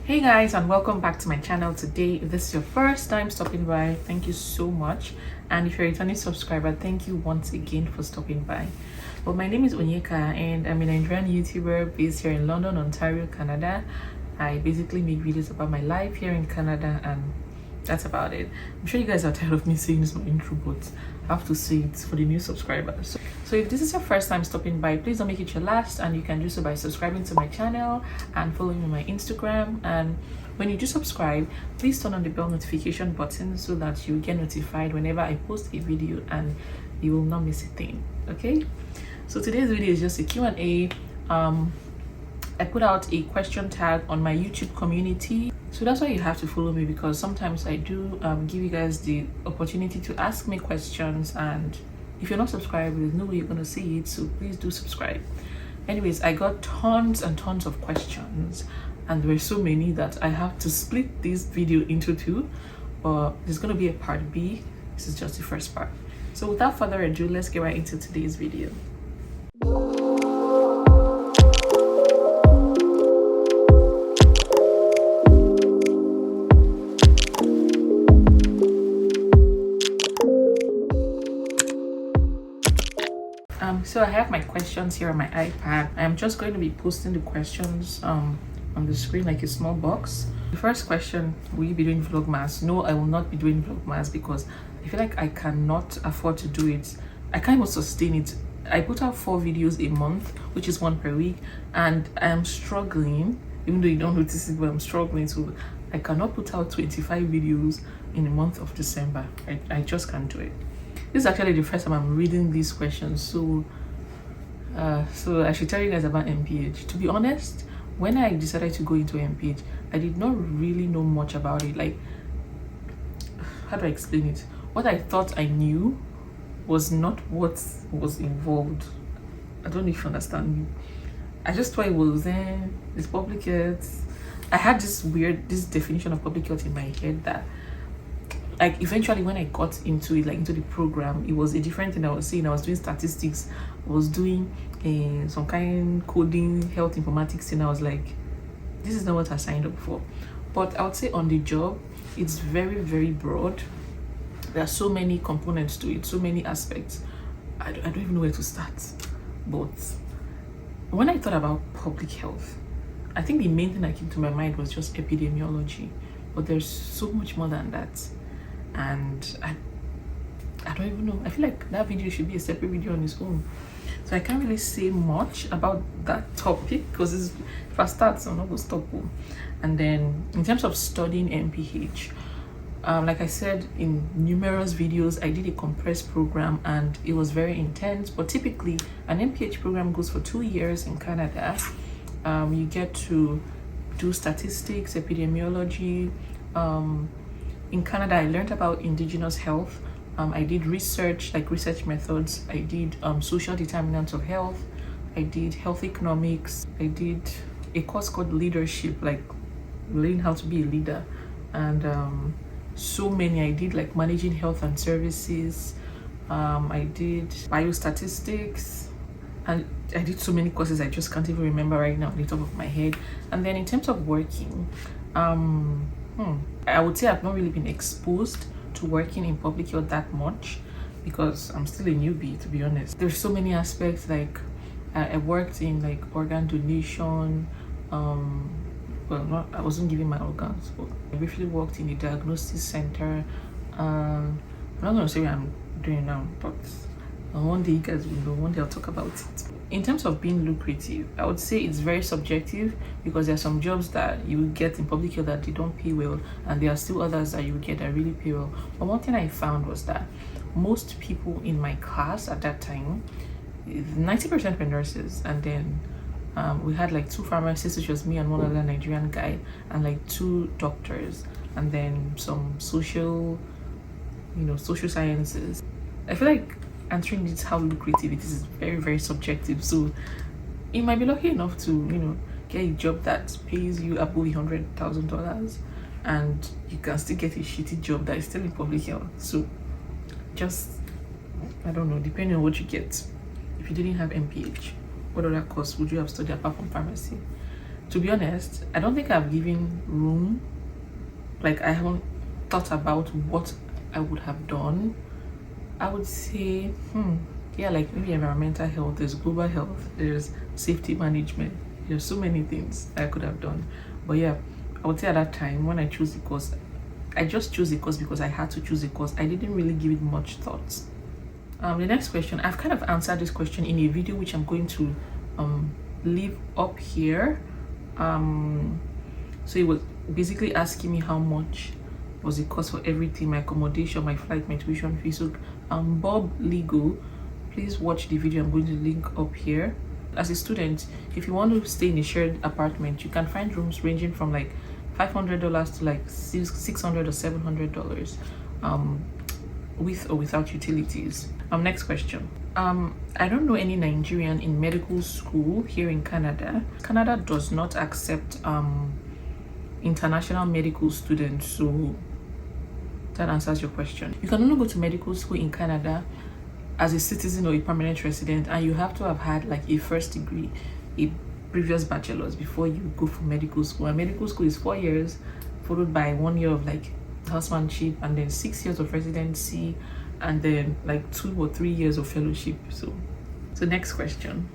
Hey guys, and welcome back to my channel. Today, if this is your first time stopping by, thank you so much. And if you're a returning subscriber, thank you once again for stopping by. Well, my name is Onyeka and I'm a Nigerian YouTuber based here in London, Ontario, Canada. I basically make videos about my life here in Canada, and that's about it. I'm sure you guys are tired of me saying this in my intro, but I have to say it for the new subscribers. So if this is your first time stopping by, please don't make it your last, and you can do so by subscribing to my channel and following me on my Instagram. And when you do subscribe, please turn on the bell notification button so that you get notified whenever I post a video and you will not miss a thing. Okay, so today's video is just a Q&A. I put out a question tag on my YouTube community, so that's why you have to follow me, because sometimes I do give you guys the opportunity to ask me questions, and if you're not subscribed, there's no way you're gonna see it, so please do subscribe. Anyways, I got tons and tons of questions, and there were so many that I have to split this video into two, but there's gonna be a part B. This is just the first part. So without further ado, let's get right into today's video. So I have my questions here on my iPad. I'm just going to be posting the questions on the screen like a small box. The first question: will you be doing vlogmas? No, I will not be doing vlogmas because I feel like I cannot afford to do it. I can't even sustain it. I put out 4 videos a month, which is 1 per week, and I am struggling. Even though you don't notice it, but I'm struggling. So I cannot put out 25 videos in the month of December. I just can't do it. This is actually the first time I'm reading these questions, so I should tell you guys about MPH. To be honest, when I decided to go into MPH, I did not really know much about it. Like, how do I explain it? What I thought I knew was not what was involved. I don't know if you understand me. I just thought it was this public health. I had this definition of public health in my head that, like, eventually when I got into it, like into the program, it was a different thing I was seeing. I was doing statistics, I was doing some kind coding, health informatics thing. I was like, this is not what I signed up for. But I would say on the job, it's very, very broad. There are so many components to it, so many aspects. I don't even know where to start. But when I thought about public health, I think the main thing that came to my mind was just epidemiology. But there's so much more than that. And I don't even know. I feel like that video should be a separate video on its own. So I can't really say much about that topic because if I start, I'm not going to stop. And then in terms of studying MPH, like I said in numerous videos, I did a compressed program and it was very intense. But typically an MPH program goes for 2 years in Canada. You get to do statistics, epidemiology. In Canada, I learned about indigenous health. I did research, like research methods. I did social determinants of health. I did health economics. I did a course called leadership, like learning how to be a leader. And so many. I did like managing health and services. I did biostatistics. And I did so many courses I just can't even remember right now on the top of my head. And then in terms of working, I would say I've not really been exposed to working in public health that much because I'm still a newbie, to be honest. There's so many aspects. Like I worked in like organ donation. I wasn't giving my organs, but I briefly worked in the diagnosis center. I'm not gonna say what I'm doing now, but one day you guys will know. One day I'll talk about it. In terms of being lucrative, I would say it's very subjective because there are some jobs that you will get in public health that they don't pay well, and there are still others that you will get that really pay well. But one thing I found was that most people in my class at that time, 90% were nurses, and then we had like 2 pharmacists, which was me and one other Nigerian guy, and like 2 doctors, and then some social sciences. I feel like answering this how lucrative it is very, very subjective. So you might be lucky enough to get a job that pays you above $100,000, and you can still get a shitty job that is still in public health. So just, I don't know, depending on what you get. If you didn't have MPH, what other course would you have studied apart from pharmacy? To be honest, I don't think I've given room, like I haven't thought about what I would have done. I would say yeah, like maybe environmental health, there's global health, there's safety management, there's so many things I could have done. But yeah, I would say at that time when I chose the course, I just chose the course because I had to choose the course. I didn't really give it much thought. The next question, I've kind of answered this question in a video which I'm going to leave up here. So it was basically asking me how much was the cost for everything, my accommodation, my flight, my tuition fee. So Bob Legal, please watch the video I'm going to link up here. As a student, if you want to stay in a shared apartment, you can find rooms ranging from like $500 to like $600 or $700, with or without utilities. Next question. I don't know any Nigerian in medical school here in Canada. Canada does not accept international medical students, so that answers your question. You can only go to medical school in Canada as a citizen or a permanent resident, and you have to have had like a first degree, a previous bachelor's before you go for medical school. And medical school is 4 years, followed by 1 year of like housemanship, and then 6 years of residency, and then like 2 or 3 years of fellowship. So next question.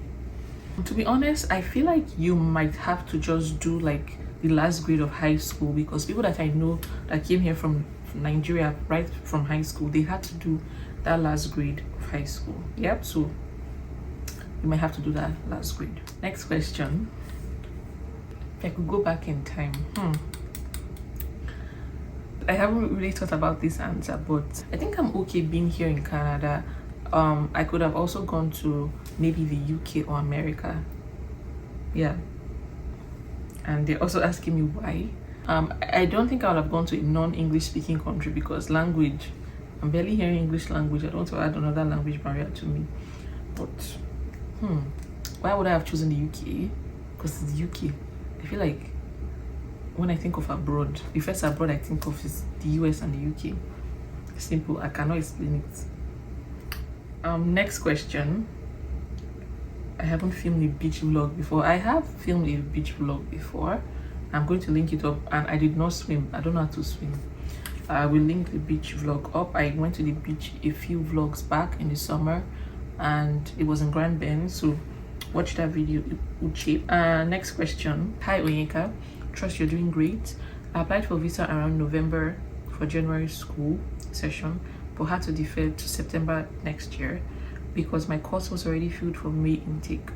To be honest, I feel like you might have to just do like the last grade of high school, because people that I know that came here from Nigeria right from high school, they had to do that last grade of high school. Yep, so you might have to do that last grade. Next question. If I could go back in time, I haven't really thought about this answer, but I think I'm okay being here in Canada. I could have also gone to maybe the UK or America. Yeah. And they're also asking me why. I don't think I would have gone to a non-English speaking country because language, I'm barely hearing English language. I don't want to add another language barrier to me. But why would I have chosen the UK? Because it's the UK. I feel like when I think of abroad, the first abroad I think of is the US and the UK. Simple. I cannot explain it. Next question. I haven't filmed a beach vlog before. I have filmed a beach vlog before. I'm going to link it up, and I did not swim. I don't know how to swim. I will link the beach vlog up. I went to the beach a few vlogs back in the summer, and it was in Grand Bend, so watch that video. It would shape. Next question. Hi Onyeka, trust you're doing great. I applied for visa around November for January school session, but had to defer to September next year because my course was already filled for May intake.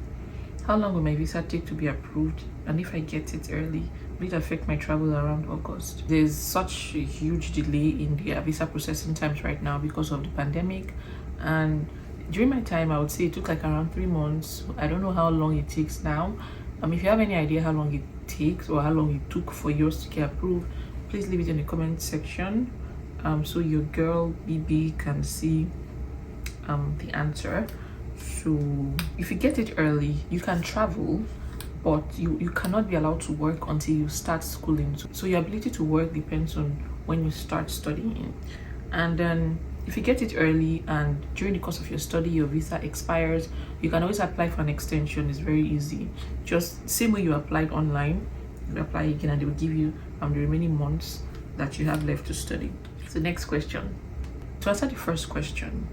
How long will my visa take to be approved? And if I get it early, will it affect my travel around August? There's such a huge delay in the visa processing times right now because of the pandemic, and during my time I would say it took like around 3 months. I don't know how long it takes now. If you have any idea how long it takes or how long it took for yours to get approved, please leave it in the comment section, so your girl BB can see the answer. So if you get it early, you can travel, but you cannot be allowed to work until you start schooling. So your ability to work depends on when you start studying. And then if you get it early and during the course of your study your visa expires, you can always apply for an extension. It's very easy. Just same way you applied online, you apply again and they will give you the remaining months that you have left to study. So next question. To answer the first question,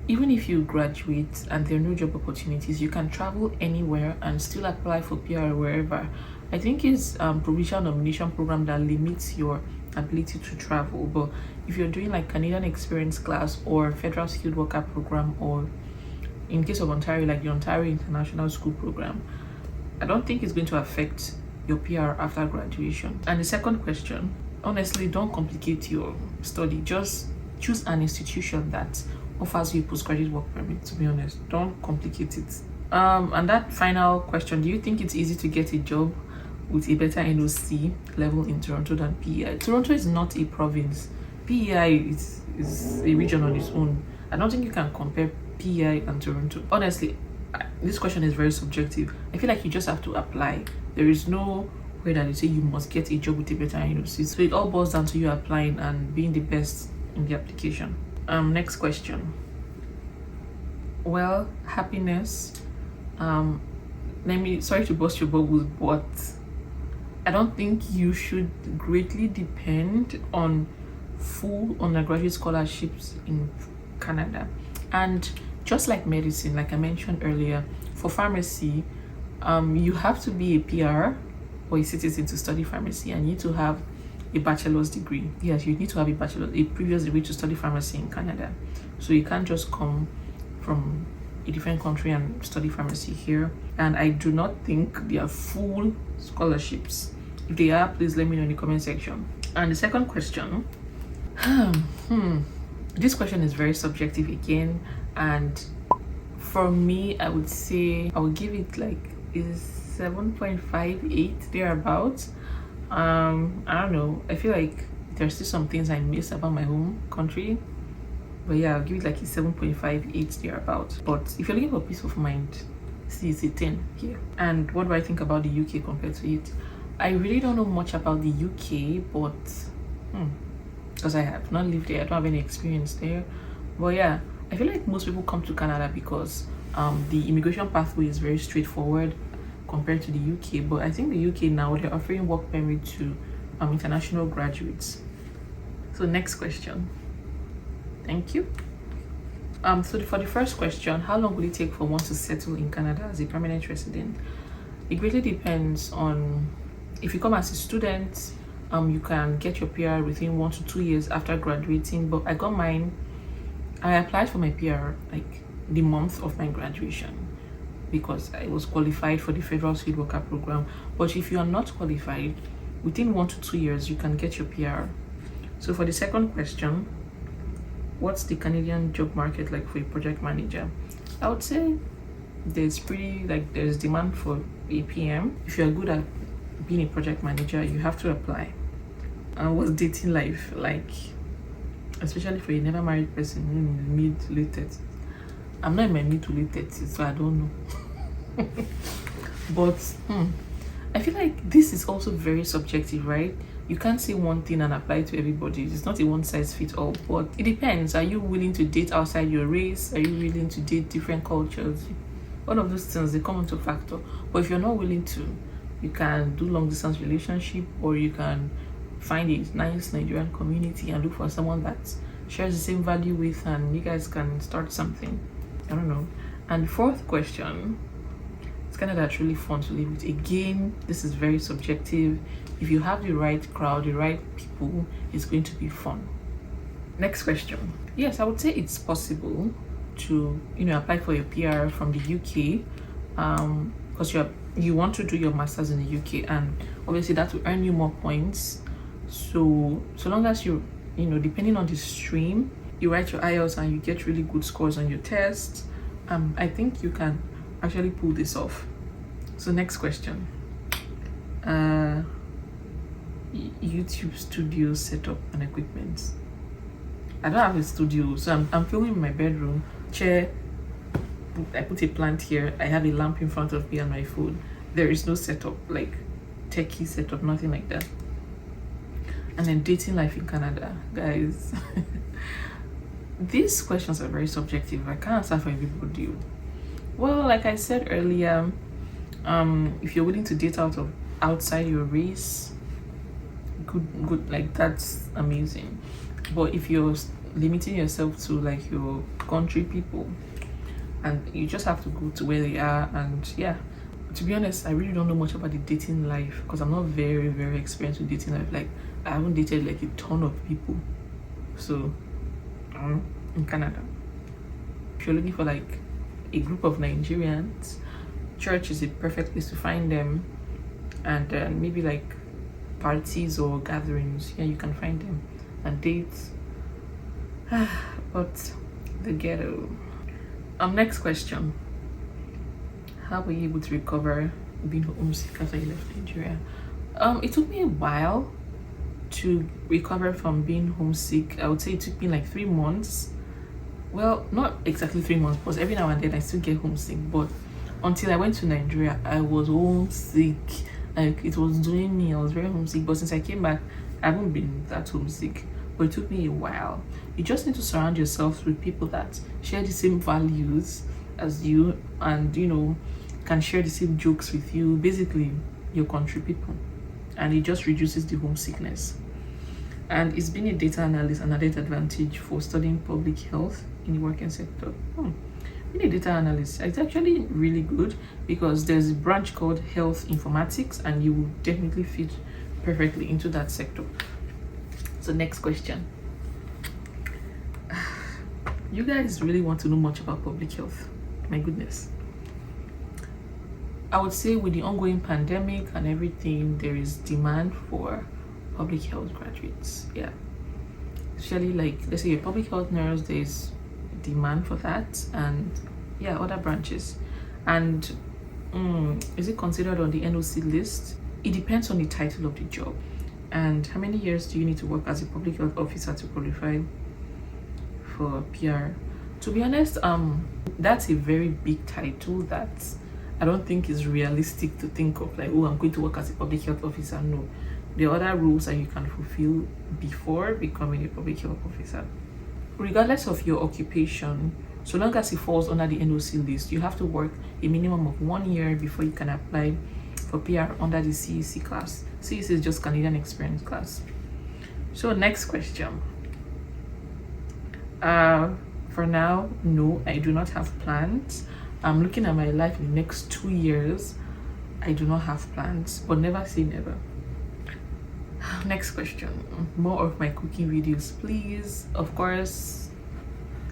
even if you graduate and there are no job opportunities, you can travel anywhere and still apply for PR wherever. I think it's provincial nomination program that limits your ability to travel, but if you're doing like Canadian experience class or federal skilled worker program, or in case of Ontario like the Ontario International School program, I don't think it's going to affect your PR after graduation. And the second question, honestly, don't complicate your study. Just choose an institution that offers you postgraduate work permit. To be honest, don't complicate it. And that final question, do you think it's easy to get a job with a better NOC level in Toronto than PEI? Toronto is not a province. PEI is a region on its own. I don't think you can compare PEI and Toronto. Honestly, this question is very subjective. I feel like you just have to apply. There is no way that they say you must get a job with a better NOC. So it all boils down to you applying and being the best in the application. Next question. Well, happiness. sorry to burst your bubbles, but I don't think you should greatly depend on full undergraduate scholarships in Canada. And just like medicine, like I mentioned earlier, for pharmacy, you have to be a PR or a citizen to study pharmacy, and you need to have a bachelor's degree. Yes, you need to have a previous degree to study pharmacy in Canada. So you can't just come from a different country and study pharmacy here. And I do not think they are full scholarships. If they are, please let me know in the comment section. And the second question, this question is very subjective again, and for me, I would say I would give it like is 7.58 thereabouts. I don't know, I feel like there's still some things I miss about my home country, but yeah, I'll give it like a 7.58 thereabouts. But if you're looking for peace of mind, see, it's a 10 here. And what do I think about the UK compared to it? I really don't know much about the UK, but because I have not lived there, I don't have any experience there. But yeah, I feel like most people come to Canada because the immigration pathway is very straightforward compared to the UK. But I think the UK now, they're offering work permit to international graduates. So next question. Thank you. So for the first question, how long will it take for one to settle in Canada as a permanent resident? It greatly depends on, if you come as a student, you can get your PR within 1 to 2 years after graduating. But I got mine, I applied for my PR like the month of my graduation because I was qualified for the federal skilled worker program. But if you are not qualified, within 1 to 2 years you can get your PR. So for the second question, what's the Canadian job market like for a project manager? I would say there's demand for a PM. If you're good at being a project manager, you have to apply. And what's dating life like, especially for a never married person in mid late 30s? I'm not in my mid to late 30s, so I don't know. But I feel like this is also very subjective, right? You can't say one thing and apply to everybody. It's not a one size fits all, but it depends. Are you willing to date outside your race? Are you willing to date different cultures? All of those things, they come into factor. But if you're not willing to, you can do long distance relationship, or you can find a nice Nigerian community and look for someone that shares the same value with, and you guys can start something. I don't know. And fourth question, is Canada truly fun to live with? Again, this is very subjective. If you have the right crowd, the right people, it's going to be fun. Next question. Yes, I would say it's possible to apply for your PR from the UK, because you want to do your masters in the UK, and obviously that will earn you more points. So long as you depending on the stream, you write your IELTS and you get really good scores on your tests, I think you can actually pull this off. So next question. YouTube studio setup and equipment. I don't have a studio, so I'm filming in my bedroom. Chair, I put a plant here, I have a lamp in front of me and my phone. There is no setup, like techie setup, nothing like that. And then dating life in Canada, guys. These questions are very subjective. I can't answer for everybody. Well, like I said earlier, if you're willing to date outside your race, good, like that's amazing. But if you're limiting yourself to like your country people, and you just have to go to where they are, and yeah, to be honest, I really don't know much about the dating life because I'm not very, very experienced with dating life. Like, I haven't dated like a ton of people. So in Canada, if you're looking for like a group of Nigerians, church is a perfect place to find them. And maybe like parties or gatherings, yeah, you can find them and dates. But the ghetto. Next question. How were you able to recover being homesick after you left Nigeria? It took me a while to recover from being homesick. I would say it took me like 3 months. Well, not exactly 3 months, because every now and then I still get homesick. But until I went to Nigeria, I was homesick. Like, it was doing me. I was very homesick. But since I came back, I haven't been that homesick. But it took me a while. You just need to surround yourself with people that share the same values as you, and can can share the same jokes with you, basically your country people, and it just reduces the homesickness. And it's been a data analyst and added advantage for studying public health in the working sector. Being a data analyst, it's actually really good because there's a branch called health informatics, and you will definitely fit perfectly into that sector. So next question. You guys really want to know much about public health? My goodness. I would say with the ongoing pandemic and everything, there is demand for public health graduates. Yeah, especially like, let's say a public health nurse, there's demand for that, and yeah, other branches. And is it considered on the NOC list? It depends on the title of the job and how many years do you need to work as a public health officer to qualify for PR. To be honest, that's a very big title that I don't think is realistic to think of, like, oh, I'm going to work as a public health officer. No, there are other rules that you can fulfill before becoming a public health officer. Regardless of your occupation, so long as it falls under the NOC list, you have to work a minimum of 1 year before you can apply for PR under the CEC class. CEC is just Canadian Experience class. So next question. For now, no, I do not have plans. I'm looking at my life in the next 2 years. I do not have plans, but never say never. Next question. More of my cooking videos, please. Of course,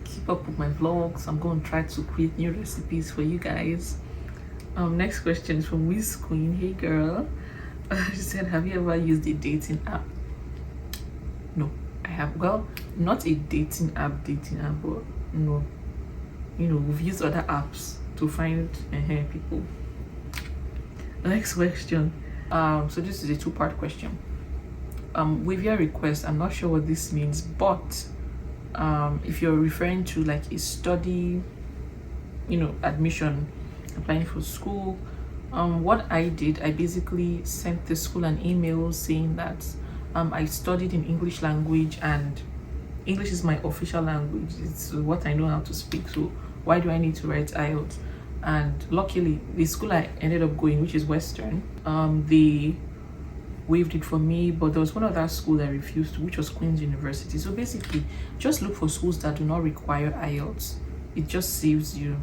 keep up with my vlogs. I'm going to try to create new recipes for you guys. Next question is from Miss Queen. Hey girl. She said, have you ever used a dating app? No, I have. Well, not a dating app, but no. You know, we've used other apps to find people. Next question. So this is a two-part question. With your request, I'm not sure what this means, but if you're referring to like a study, admission, applying for school, what I did, I basically sent the school an email saying that I studied in English language, and English is my official language. It's what I know how to speak, so why do I need to write IELTS? And luckily, the school I ended up going, which is Western, they waived it for me, but there was one other school that refused, which was Queen's University. So basically, just look for schools that do not require IELTS. It just saves you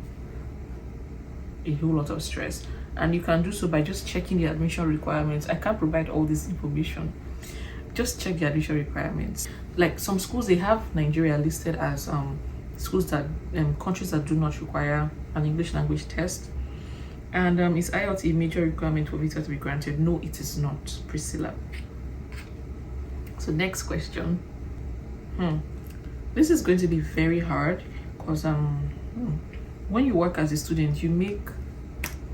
a whole lot of stress, and you can do so by just checking the admission requirements. I can't provide all this information. Just check the admission requirements. Like some schools, they have Nigeria listed as schools that countries that do not require an English language test. And is IELTS a major requirement for visa to be granted? No, it is not, Priscilla. So next question. This is going to be very hard because when you work as a student, you make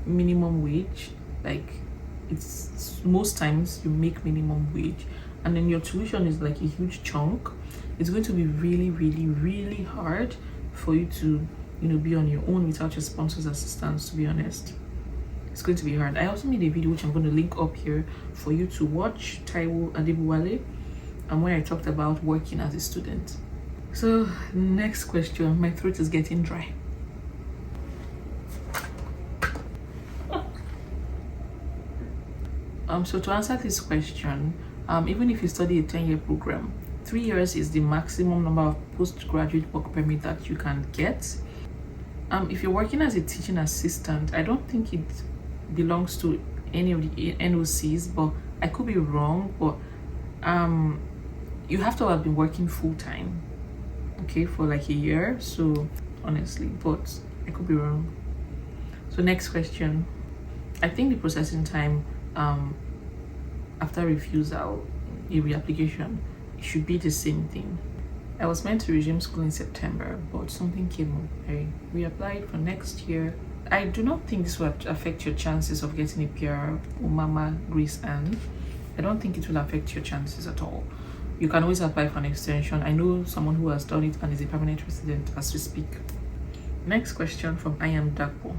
minimum wage. Like, it's most times you make minimum wage, and then your tuition is like a huge chunk. It's going to be really, really, really hard for you to be on your own without your sponsor's assistance, to be honest. It's going to be hard. I also made a video which I'm going to link up here for you to watch, Taiwo Adebuwale, and where I talked about working as a student. So next question. My throat is getting dry. So to answer this question, even if you study a 10-year program, 3 years is the maximum number of postgraduate work permit that you can get. If you're working as a teaching assistant, I don't think it belongs to any of the NOCs, but I could be wrong. But you have to have been working full-time, okay, for like a year. So honestly, but I could be wrong. So next question. I think the processing time after refusal, a reapplication, it should be the same thing. I was meant to resume school in September, but something came up. I reapplied for next year. I do not think this will affect your chances of getting a PR, Mama, Grace, Ann. I don't think it will affect your chances at all. You can always apply for an extension. I know someone who has done it and is a permanent resident as we speak. Next question from I Am Dakpo.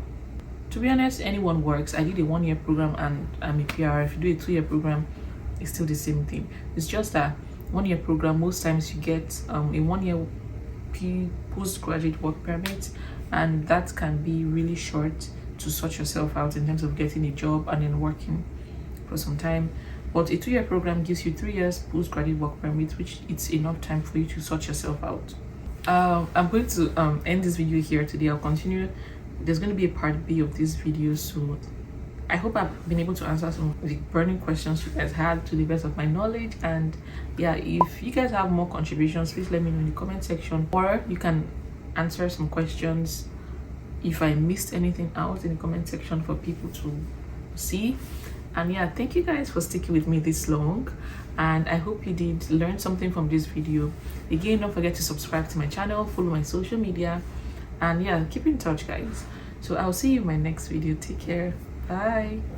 To be honest, anyone works. I did a 1-year program and I'm a PR. If you do a 2-year program, it's still the same thing. It's just that 1-year program, most times you get a 1-year postgraduate work permit, and that can be really short to sort yourself out in terms of getting a job and then working for some time. But a 2-year program gives you 3 years postgraduate work permit, which it's enough time for you to sort yourself out. I'm going to end this video here today. I'll continue. There's going to be a part B of this video, so I hope I've been able to answer some of the burning questions you guys had to the best of my knowledge. And yeah, if you guys have more contributions, please let me know in the comment section, or you can answer some questions if I missed anything out in the comment section for people to see. And yeah, thank you guys for sticking with me this long, and I hope you did learn something from this video. Again, don't forget to subscribe to my channel, follow my social media, and yeah, keep in touch guys. So I'll see you in my next video. Take care. Bye.